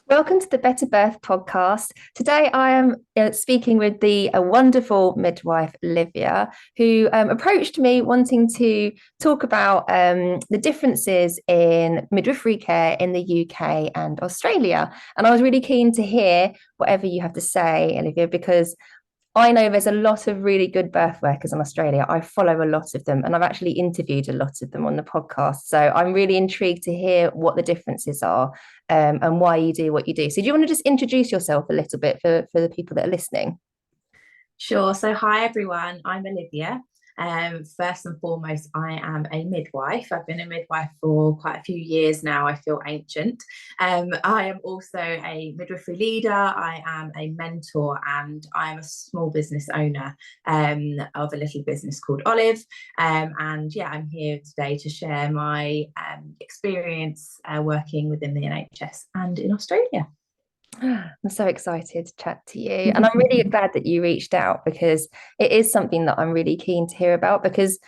Welcome to the Better Birth podcast. Today I am speaking with the wonderful midwife, Olivia, who approached me wanting to talk about the differences in midwifery care in the UK and Australia. And I was really keen to hear whatever you have to say, Olivia, because I know there's a lot of really good birth workers in Australia. I follow a lot of them and I've actually interviewed a lot of them on the podcast. So I'm really intrigued to hear what the differences are and why you do what you do. So do you want to just introduce yourself a little bit for the people that are listening? Sure. So, hi everyone. I'm Olivia. First and foremost, I am a midwife. I've been a midwife for quite a few years now. I feel ancient. I am also a midwifery leader. I am a mentor, and I am a small business owner of a little business called Olive. And yeah, I'm here today to share my experience working within the NHS and in Australia. I'm so excited to chat to you. And I'm really glad that you reached out because it is something that I'm really keen to hear about because,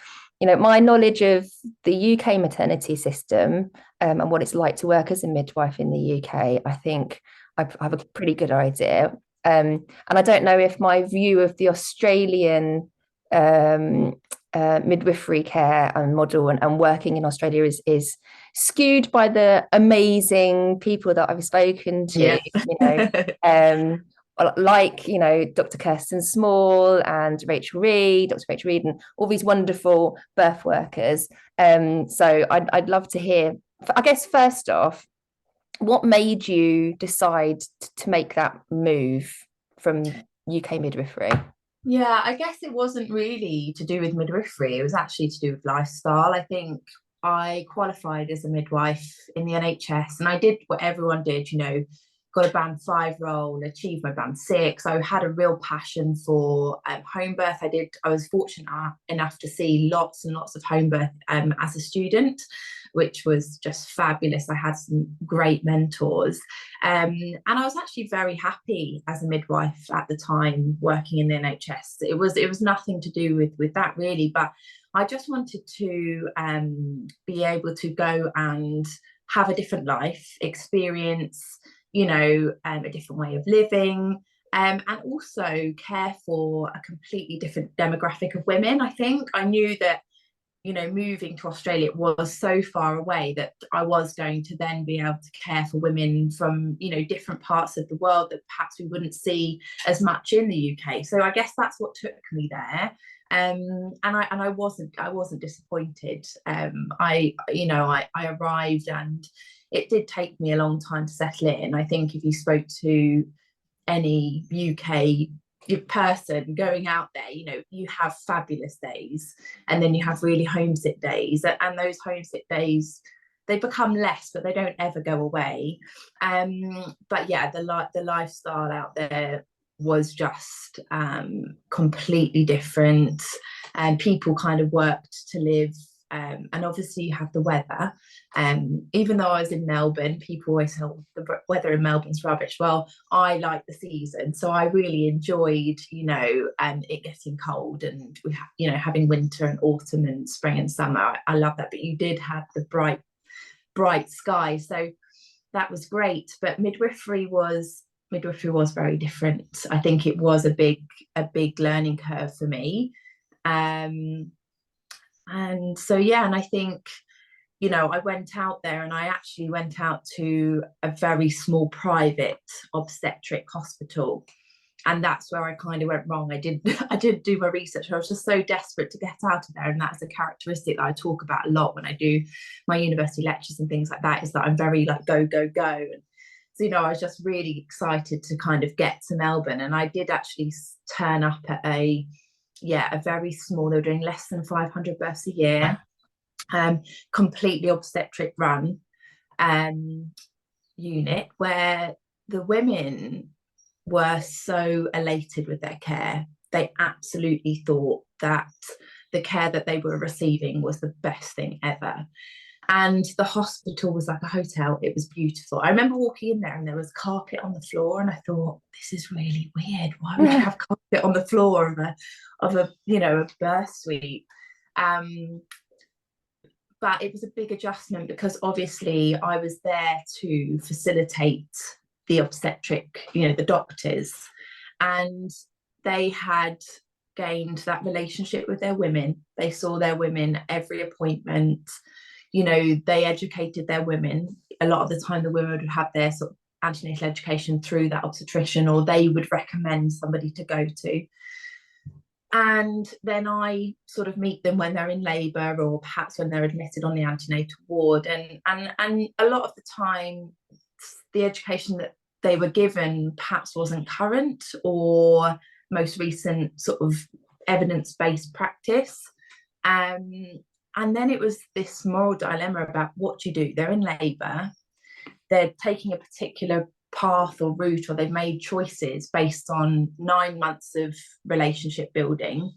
my knowledge of the UK maternity system and what it's like to work as a midwife in the UK, I think I have a pretty good idea. And I don't know if my view of the Australian um, midwifery care and model and working in Australia is skewed by the amazing people that I've spoken to, Yeah. like, Dr. Kirsten Small and Dr. Rachel Reed, and all these wonderful birth workers. So I'd love to hear, I guess, first off, what made you decide to make that move from UK midwifery? Yeah, I guess it wasn't really to do with midwifery. It was actually to do with lifestyle. I think I qualified as a midwife in the NHS and I did what everyone did, got a band 5 role, achieved my band 6. I had a real passion for home birth. I was fortunate enough to see lots and lots of home birth as a student, which was just fabulous. I had some great mentors. And I was actually very happy as a midwife at the time working in the NHS. It was nothing to do with that really, but I just wanted to be able to go and have a different life experience, a different way of living, and also care for a completely different demographic of women. I think I knew that moving to Australia was so far away that I was going to then be able to care for women from, different parts of the world that perhaps we wouldn't see as much in the UK. So I guess that's what took me there. And I wasn't disappointed. I arrived and it did take me a long time to settle in. I think if you spoke to any UK person going out there, you have fabulous days and then you have really homesick days. And those homesick days, they become less, but they don't ever go away. But yeah, the lifestyle out there was just completely different. And people kind of worked to live. And obviously you have the weather. Even though I was in Melbourne, people always say, "Oh, the weather in Melbourne's rubbish." Well, I like the season, so I really enjoyed, it getting cold, and we have, having winter and autumn and spring and summer. I love that, but you did have the bright sky, so that was great. But midwifery was very different. I think it was a big learning curve for me. Um, and so yeah, and I think I went out there and I actually went out to a very small private obstetric hospital. And that's where I kind of went wrong. I did do my research. I was just so desperate to get out of there. And that's a characteristic that I talk about a lot when I do my university lectures and things like that, is that I'm very like go, go, go. And so, I was just really excited to kind of get to Melbourne. And I did actually turn up at a very small, they were doing less than 500 births a year, completely obstetric run um, unit, where the women were so elated with their care. They absolutely thought that the care that they were receiving was the best thing ever. And the hospital was like a hotel. It was beautiful. I remember walking in there and there was carpet on the floor, and I thought, this is really weird. Why would you have carpet on the floor of a birth suite? Um, but it was a big adjustment because obviously I was there to facilitate the obstetric, the doctors, and they had gained that relationship with their women. They saw their women at every appointment. They educated their women. A lot of the time the women would have their sort of antenatal education through that obstetrician, or they would recommend somebody to go to. And then I sort of meet them when they're in labour, or perhaps when they're admitted on the antenatal ward. And a lot of the time, the education that they were given perhaps wasn't current or most recent sort of evidence-based practice. And then it was this moral dilemma about what do you do? They're in labour, they're taking a particular path or route, or they've made choices based on 9 months of relationship building,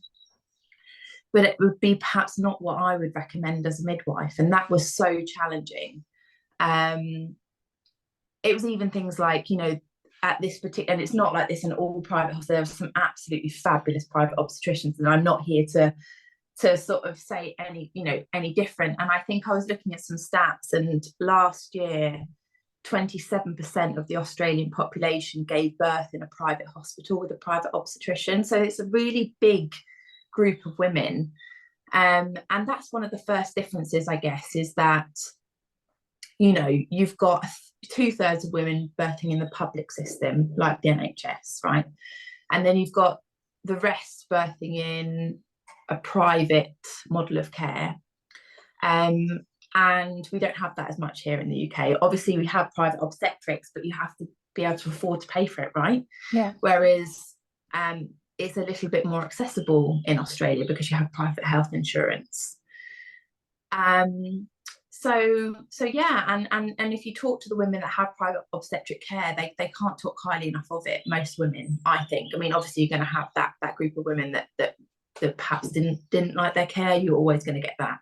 but it would be perhaps not what I would recommend as a midwife. And that was so challenging. It was even things like, at this particular, and it's not like this in all private hospitals, there are some absolutely fabulous private obstetricians, and I'm not here to sort of say any different. And I think I was looking at some stats, and last year 27% of the Australian population gave birth in a private hospital with a private obstetrician. So it's a really big group of women. And that's one of the first differences, I guess, is that, you've got 2/3 of women birthing in the public system, like the NHS, right? And then you've got the rest birthing in a private model of care. And we don't have that as much here in the UK. Obviously, we have private obstetrics, but you have to be able to afford to pay for it, right? Yeah. Whereas it's a little bit more accessible in Australia because you have private health insurance. So yeah, and if you talk to the women that have private obstetric care, they can't talk highly enough of it. Most women, I think. I mean, obviously, you're going to have that group of women that perhaps didn't like their care. You're always going to get that.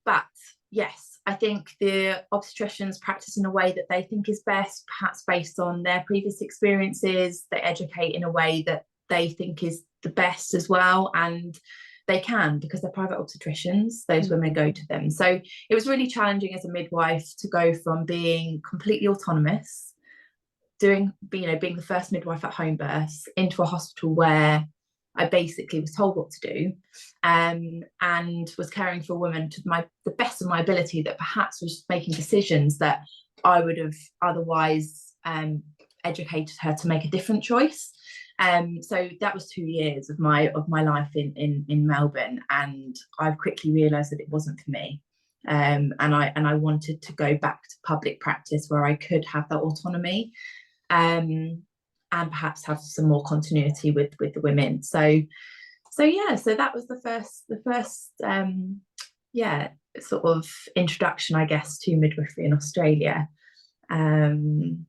But yes, I think the obstetricians practice in a way that they think is best, perhaps based on their previous experiences. They educate in a way that they think is the best as well, and they can, because they're private obstetricians, those women go to them. So it was really challenging as a midwife to go from being completely autonomous, being the first midwife at home births, into a hospital where I basically was told what to do, and was caring for a woman to the best of my ability that perhaps was making decisions that I would have otherwise educated her to make a different choice. So that was 2 years of my life in Melbourne, and I quickly realised that it wasn't for me. And I wanted to go back to public practice where I could have that autonomy. And perhaps have some more continuity with the women. So that was the first sort of introduction, I guess, to midwifery in Australia. And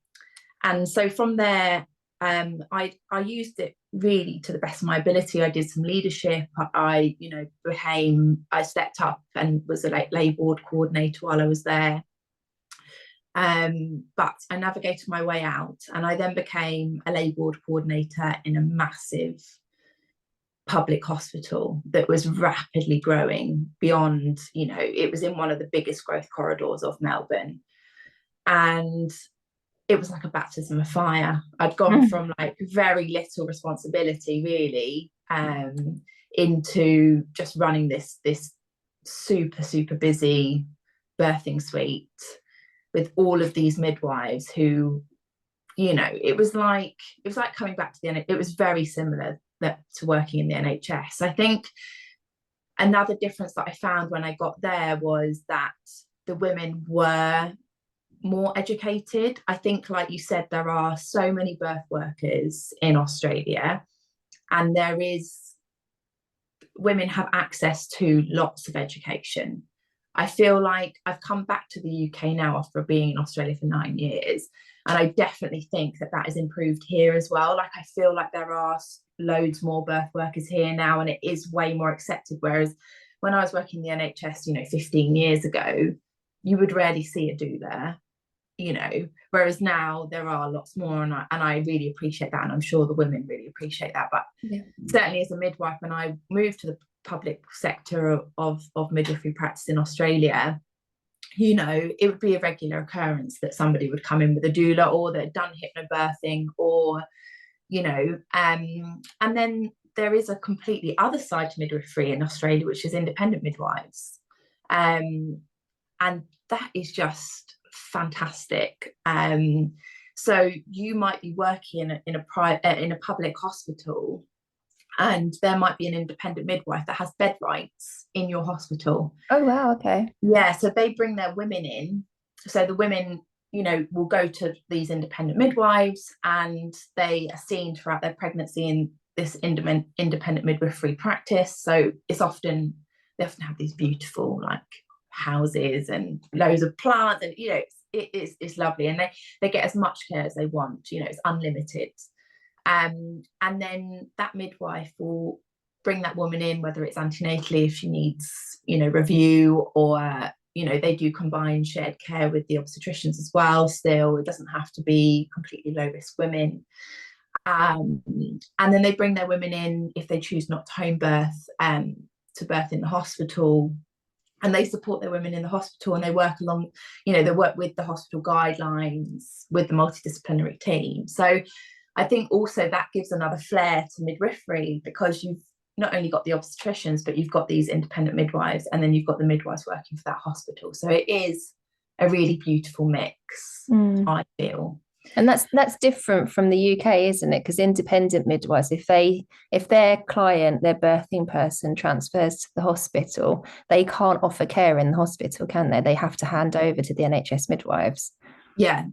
so from there, I used it really to the best of my ability. I did some leadership. I stepped up and was a labour ward coordinator while I was there. But I navigated my way out, and I then became a labour ward coordinator in a massive public hospital that was rapidly growing beyond, it was in one of the biggest growth corridors of Melbourne. And it was like a baptism of fire. I'd gone from like very little responsibility really, into just running this super, super busy birthing suite with all of these midwives who, it was like coming back to the NHS. It was very similar to working in the NHS. I think another difference that I found when I got there was that the women were more educated. I think, like you said, there are so many birth workers in Australia, and women have access to lots of education. I feel like I've come back to the UK now after being in Australia for 9 years, and I definitely think that has improved here as well. Like, I feel like there are loads more birth workers here now, and it is way more accepted. Whereas when I was working in the NHS, 15 years ago, you would rarely see a doula, whereas now there are lots more, and I really appreciate that, and I'm sure the women really appreciate that. But certainly as a midwife, when I moved to the public sector of midwifery practice in Australia, it would be a regular occurrence that somebody would come in with a doula, or they'd done hypnobirthing, or and then there is a completely other side to midwifery in Australia, which is independent midwives, and that is just fantastic. So you might be working in a public hospital, and there might be an independent midwife that has bed rights in your hospital. Oh, wow. Okay. Yeah, so they bring their women in. So the women, will go to these independent midwives, and they are seen throughout their pregnancy in this independent midwifery practice. So they often have these beautiful like houses and loads of plants, and it's lovely, and they get as much care as they want. It's unlimited. And then that midwife will bring that woman in, whether it's antenatally if she needs, review, or, they do combined shared care with the obstetricians as well. Still, it doesn't have to be completely low risk women. And then they bring their women in if they choose not to home birth, to birth in the hospital. And they support their women in the hospital, and they work along, they work with the hospital guidelines, with the multidisciplinary team. So I think also that gives another flair to midwifery, because you've not only got the obstetricians, but you've got these independent midwives, and then you've got the midwives working for that hospital. So it is a really beautiful mix, I feel. And that's different from the UK, isn't it? Because independent midwives, if their client, their birthing person transfers to the hospital, they can't offer care in the hospital, can they? They have to hand over to the NHS midwives. Yeah,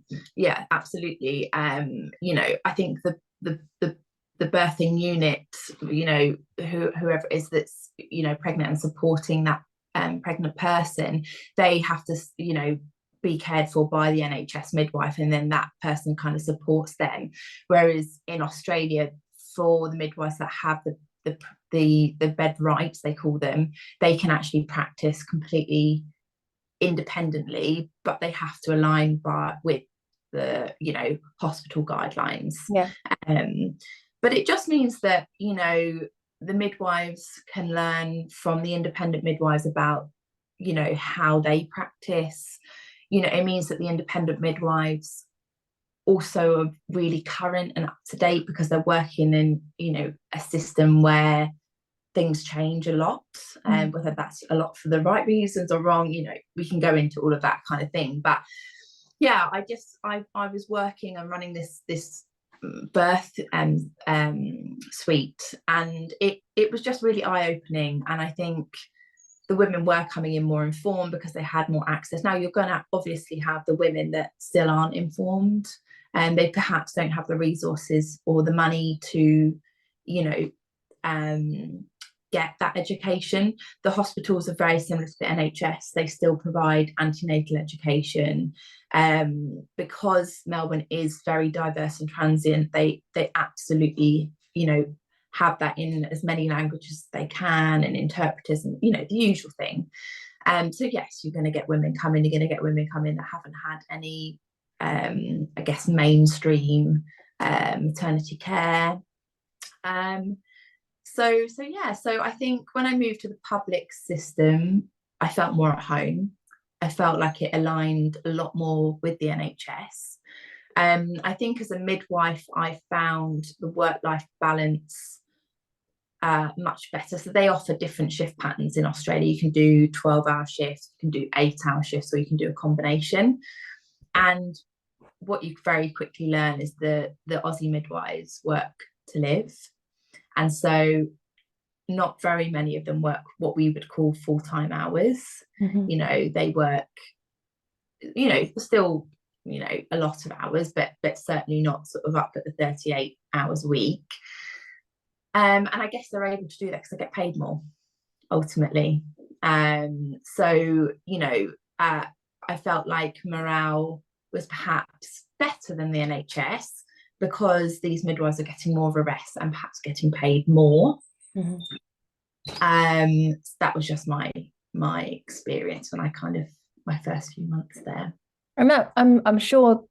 absolutely. I think the birthing unit, whoever it is that's, pregnant and supporting that pregnant person, they have to, be cared for by the NHS midwife, and then that person kind of supports them. Whereas in Australia, for the midwives that have the bed rights, they call them, they can actually practice completely independently, but they have to align with the hospital guidelines. But it just means that the midwives can learn from the independent midwives about how they practice. It means that the independent midwives also are really current and up to date, because they're working in a system where things change a lot, and whether that's a lot for the right reasons or wrong, we can go into all of that kind of thing. But yeah, I was working and running this birth suite, and it was just really eye-opening. And I think the women were coming in more informed because they had more access. Now you're going to obviously have the women that still aren't informed, and they perhaps don't have the resources or the money to get that education. The hospitals are very similar to the NHS. They still provide antenatal education, because Melbourne is very diverse and transient. They absolutely have that in as many languages as they can, and interpreters, and the usual thing. So yes, you're going to get women come in. You're going to get women come in that haven't had any I guess mainstream maternity care. So I think when I moved to the public system, I felt more at home. I felt like it aligned a lot more with the NHS. I think as a midwife, I found the work-life balance much better. So they offer different shift patterns in Australia. You can do 12-hour shifts, you can do 8-hour shifts, or you can do a combination. And what you very quickly learn is the Aussie midwives work to live. And so not very many of them work what we would call full-time hours. They work, still, a lot of hours, but certainly not sort of up at the 38 hours a week. And I guess they're able to do that because they get paid more, ultimately. So, I felt like morale was perhaps better than the NHS, because these midwives are getting more of a rest and perhaps getting paid more. So that was just my experience when I my first few months there. I'm sure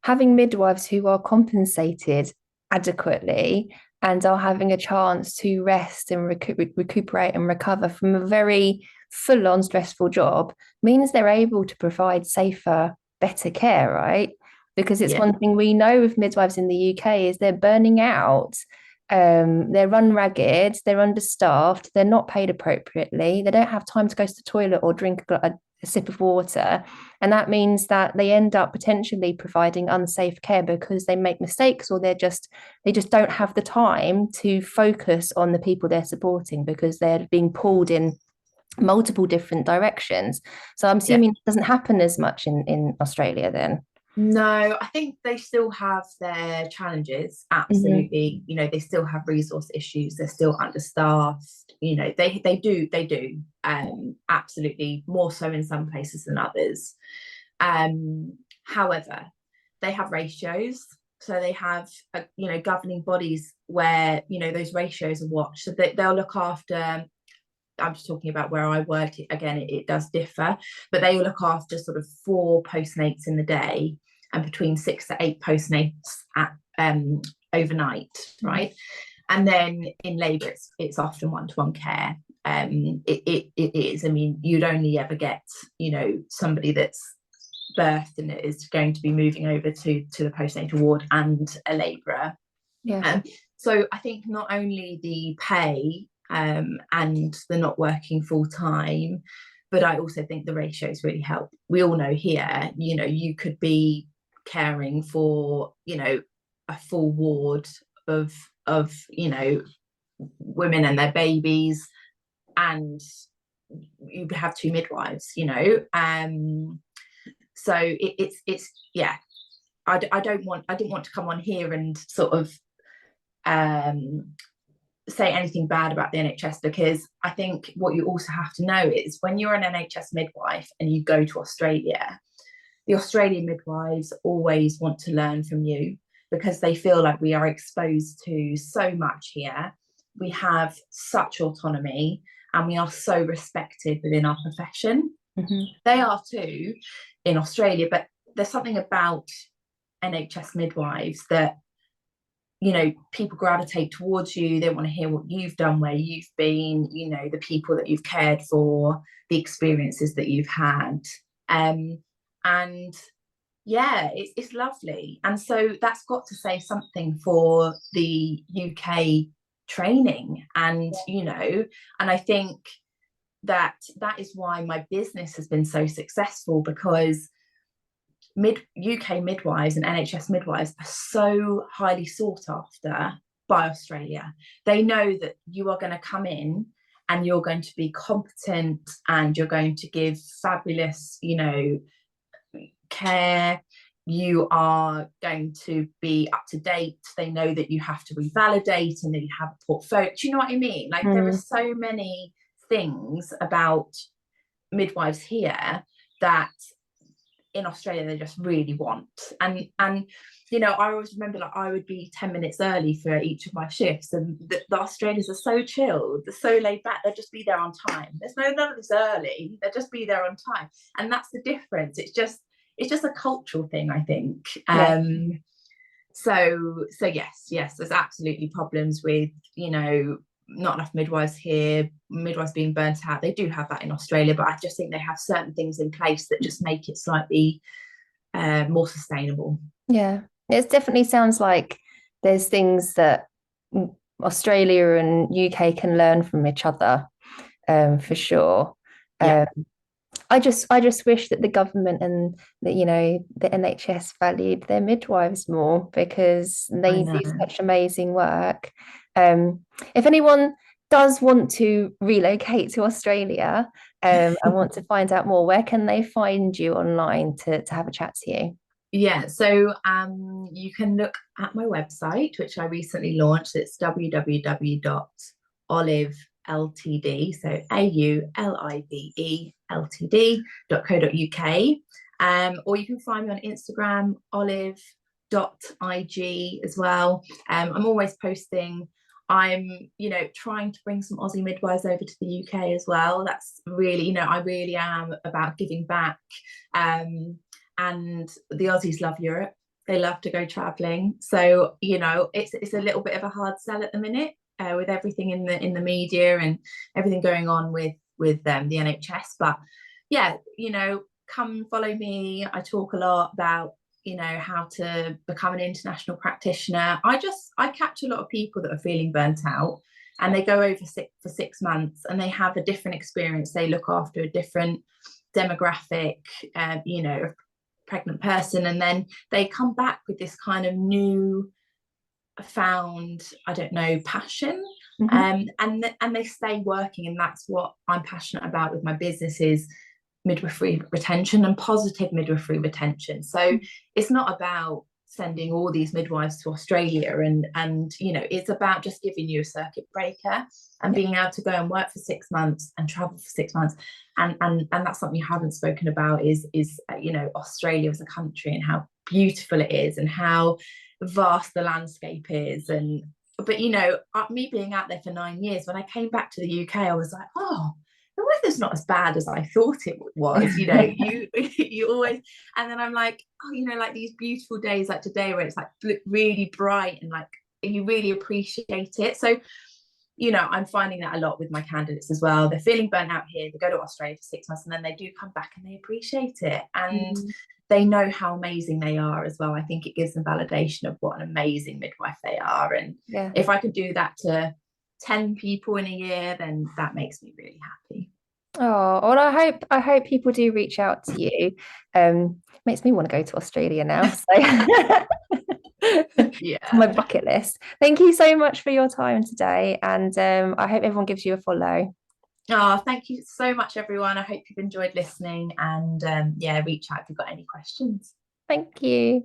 having midwives who are compensated adequately and are having a chance to rest and recuperate and recover from a very full-on stressful job means they're able to provide safer, better care, right? Because it's Yeah. one thing we know with midwives in the UK is they're burning out. They're run ragged, they're understaffed, they're not paid appropriately, they don't have time to go to the toilet or drink a sip of water. And that means that they end up potentially providing unsafe care because they make mistakes, or they just don't have the time to focus on the people they're supporting because they're being pulled in multiple different directions. So I'm Yeah. assuming it doesn't happen as much in Australia then. No, I think they still have their challenges. Mhm. Absolutely. You know, they still have resource issues. They're still understaffed. You know, they do. Absolutely more so in some places than others. However, they have ratios. So they have, governing bodies where, those ratios are watched. So they'll look after, I'm just talking about where I work. Again, it does differ, but they will look after sort of 4 postnates in the day and between 6 to 8 postnates at overnight, right? And then in labour, it's often one-to-one care. It is. I mean, you'd only ever get, somebody that's birthed and is going to be moving over to the postnatal ward and a labourer. Yeah. So I think not only the pay and the not working full time, but I also think the ratios really help. We all know here, you could be caring for, a full ward of women and their babies, and you have 2 midwives, so it's yeah. I didn't want to come on here and sort of say anything bad about the NHS, because I think what you also have to know is when you're an NHS midwife and you go to Australia, the Australian midwives always want to learn from you because they feel like we are exposed to so much here. We have such autonomy and we are so respected within our profession. Mm-hmm. They are too in Australia, but there's something about NHS midwives that, people gravitate towards you. They want to hear what you've done, where you've been, the people that you've cared for, the experiences that you've had. And yeah, it's lovely. And so that's got to say something for the UK training. And, and I think that is why my business has been so successful, because UK midwives and NHS midwives are so highly sought after by Australia. They know that you are going to come in and you're going to be competent and you're going to give fabulous, care. You are going to be up to date. They know that you have to revalidate and that you have a portfolio. Do you know what I mean? Like there are so many things about midwives here that in Australia they just really want. And I always remember, like, I would be 10 minutes early for each of my shifts, and the Australians are so chilled, they're so laid back, they'll just be there on time. There's none of this early, they'll just be there on time. And that's the difference. It's just a cultural thing, I think. So yes, there's absolutely problems with, not enough midwives here, midwives being burnt out. They do have that in Australia, but I just think they have certain things in place that just make it slightly more sustainable. Yeah, it definitely sounds like there's things that Australia and UK can learn from each other, for sure. Yeah. I just wish that the government and the NHS valued their midwives more, because they do such amazing work. If anyone does want to relocate to Australia, and want to find out more, where can they find you online to have a chat to you? Yeah, so you can look at my website, which I recently launched. It's www.oliveltd, so AULIVE.co.uk. Or you can find me on Instagram, olive.ig as well. I'm always posting. I'm, trying to bring some Aussie midwives over to the UK as well. That's really, I really am about giving back. And the Aussies love Europe. They love to go traveling. So, it's a little bit of a hard sell at the minute, with everything in the media and everything going on with, the NHS. But yeah, come follow me. I talk a lot about how to become an international practitioner. I catch a lot of people that are feeling burnt out, and they go over for 6 months and they have a different experience. They look after a different demographic, pregnant person, and then they come back with this kind of new found, I don't know, passion. And they stay working, and that's what I'm passionate about with my business, is midwifery retention and positive midwifery retention. So it's not about sending all these midwives to Australia, and it's about just giving you a circuit breaker and being able to go and work for 6 months and travel for 6 months. And that's something you haven't spoken about, is Australia as a country, and how beautiful it is, and how vast the landscape is. But me being out there for 9 years, when I came back to the UK, I was like, oh, the weather's not as bad as I thought it was. You always, and then I'm like, oh, like these beautiful days like today, where it's like really bright, and like you really appreciate it. So I'm finding that a lot with my candidates as well. They're feeling burnt out here, they go to Australia for 6 months, and then they do come back and they appreciate it, and they know how amazing they are as well. I think it gives them validation of what an amazing midwife they are. And if I could do that to 10 people in a year, then that makes me really happy. Oh, well, I hope people do reach out to you. Makes me want to go to Australia now. So yeah, my bucket list. Thank you so much for your time today, and I hope everyone gives you a follow. Oh, thank you so much, everyone. I hope you've enjoyed listening, and reach out if you've got any questions. Thank you.